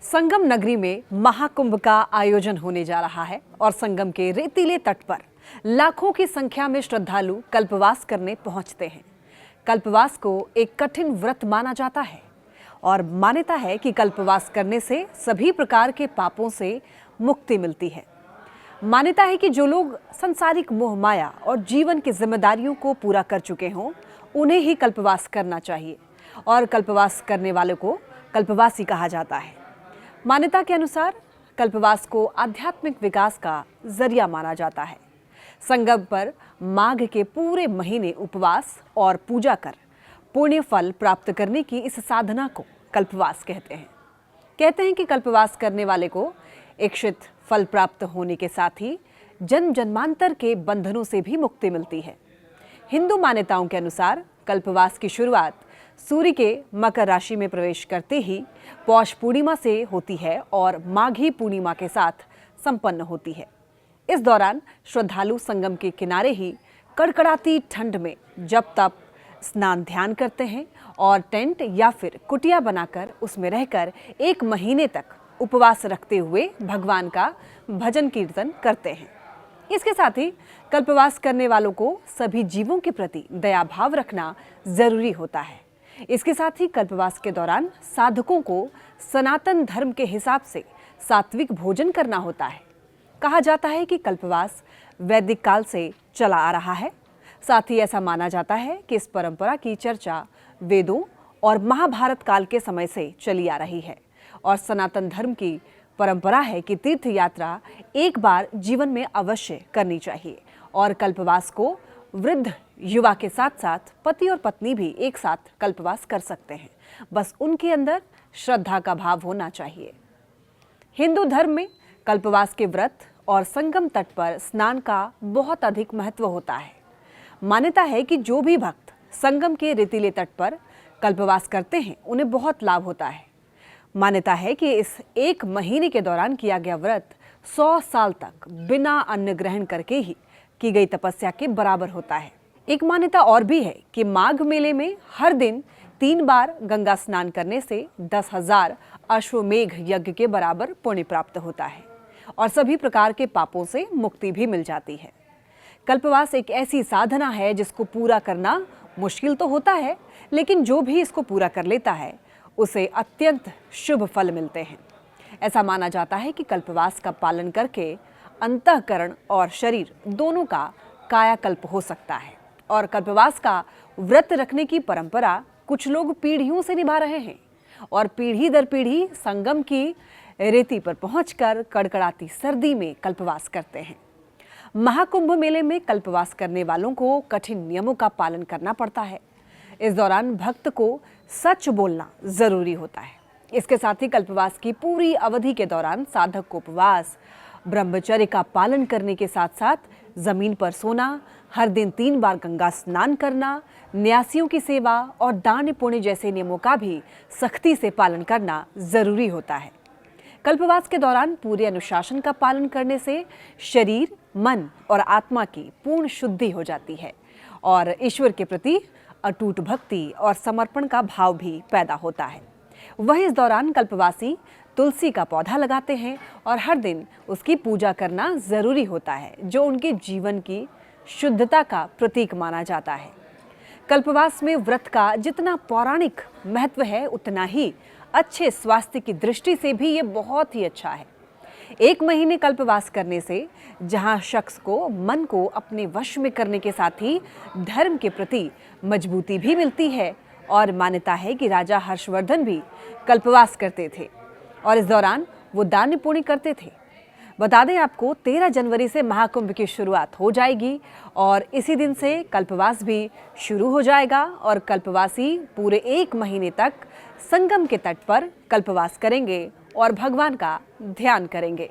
संगम नगरी में महाकुंभ का आयोजन होने जा रहा है और संगम के रेतीले तट पर लाखों की संख्या में श्रद्धालु कल्पवास करने पहुंचते हैं। कल्पवास को एक कठिन व्रत माना जाता है और मान्यता है कि कल्पवास करने से सभी प्रकार के पापों से मुक्ति मिलती है। मान्यता है कि जो लोग सांसारिक मोह माया और जीवन की जिम्मेदारियों को पूरा कर चुके हों, उन्हें ही कल्पवास करना चाहिए और कल्पवास करने वालों को कल्पवासी कहा जाता है। मान्यता के अनुसार कल्पवास को आध्यात्मिक विकास का जरिया माना जाता है। संगम पर माघ के पूरे महीने उपवास और पूजा कर पुण्य फल प्राप्त करने की इस साधना को कल्पवास कहते हैं। कहते हैं कि कल्पवास करने वाले को इच्छित फल प्राप्त होने के साथ ही जन्म जन्मांतर के बंधनों से भी मुक्ति मिलती है। हिंदू मान्यताओं के अनुसार कल्पवास की शुरुआत सूर्य के मकर राशि में प्रवेश करते ही पौष पूर्णिमा से होती है और माघी पूर्णिमा के साथ संपन्न होती है। इस दौरान श्रद्धालु संगम के किनारे ही कड़कड़ाती ठंड में जप तप स्नान ध्यान करते हैं और टेंट या फिर कुटिया बनाकर उसमें रहकर 1 महीने तक उपवास रखते हुए भगवान का भजन कीर्तन करते हैं। इसके साथ ही कल्पवास करने वालों को सभी जीवों के प्रति दया भाव रखना जरूरी होता है। इसके साथ ही कल्पवास के दौरान साधकों को सनातन धर्म के हिसाब से सात्विक भोजन करना होता है। कहा जाता है कि कल्पवास वैदिक काल से चला आ रहा है। साथ ही ऐसा माना जाता है कि इस परंपरा की चर्चा वेदों और महाभारत काल के समय से चली आ रही है और सनातन धर्म की परंपरा है कि तीर्थ यात्रा एक बार जीवन में अवश्य करनी चाहिए और कल्पवास को वृद्ध युवा के साथ साथ पति और पत्नी भी एक साथ कल्पवास कर सकते हैं। बस उनके अंदर श्रद्धा का भाव होना चाहिए। हिंदू धर्म में कल्पवास के व्रत और संगम तट पर स्नान का बहुत अधिक महत्व होता है। मान्यता है कि जो भी भक्त संगम के रेतीले तट पर कल्पवास करते हैं उन्हें बहुत लाभ होता है। मान्यता है कि इस 1 महीने के दौरान किया गया व्रत 100 साल तक बिना अन्न ग्रहण करके ही की गई तपस्या के बराबर होता है। एक मान्यता और भी है कि माघ मेले में हर दिन 3 बार गंगा स्नान करने से 10,000 अश्वमेघ यज्ञ के बराबर पुण्य प्राप्त होता है और सभी प्रकार के पापों से मुक्ति भी मिल जाती है। कल्पवास एक ऐसी साधना है जिसको पूरा करना मुश्किल तो होता है, लेकिन जो भी इसको पूरा कर लेता है उसे अत्यंत शुभ फल मिलते हैं। ऐसा माना जाता है कि कल्पवास का पालन करके अंतःकरण और शरीर दोनों का कायाकल्प हो सकता है और कल्पवास का व्रत रखने की परंपरा कुछ लोग पीढ़ियों से निभा रहे हैं और पीढ़ी दर पीढ़ी संगम की रेती पर पहुंचकर कड़कड़ाती सर्दी में कल्पवास करते हैं। महाकुंभ मेले में कल्पवास करने वालों को कठिन नियमों का पालन करना पड़ता है। इस दौरान भक्त को सच बोलना जरूरी होता है। इसके साथ ही कल्पवास की पूरी अवधि के दौरान साधक को उपवास, ब्रह्मचर्य का पालन करने के साथ साथ जमीन पर सोना, हर दिन 3 बार गंगा स्नान करना, न्यासियों की सेवा और दान पुण्य जैसे नियमों का भी सख्ती से पालन करना जरूरी होता है। कल्पवास के दौरान पूरे अनुशासन का पालन करने से शरीर, मन और आत्मा की पूर्ण शुद्धि हो जाती है और ईश्वर के प्रति अटूट भक्ति और समर्पण का भाव भी पैदा होता है। वहीं इस दौरान कल्पवासी तुलसी का पौधा लगाते हैं और हर दिन उसकी पूजा करना जरूरी होता है, जो उनके जीवन की शुद्धता का प्रतीक माना जाता है। कल्पवास में व्रत का जितना पौराणिक महत्व है, उतना ही अच्छे स्वास्थ्य की दृष्टि से भी ये बहुत ही अच्छा है। 1 महीने कल्पवास करने से जहां शख्स को मन को अपने वश में करने के साथ ही धर्म के प्रति मजबूती भी मिलती है और मान्यता है कि राजा हर्षवर्धन भी कल्पवास करते थे और इस दौरान वो दान पुण्य करते थे। बता दें आपको 13 जनवरी से महाकुंभ की शुरुआत हो जाएगी और इसी दिन से कल्पवास भी शुरू हो जाएगा और कल्पवासी पूरे 1 महीने तक संगम के तट पर कल्पवास करेंगे और भगवान का ध्यान करेंगे।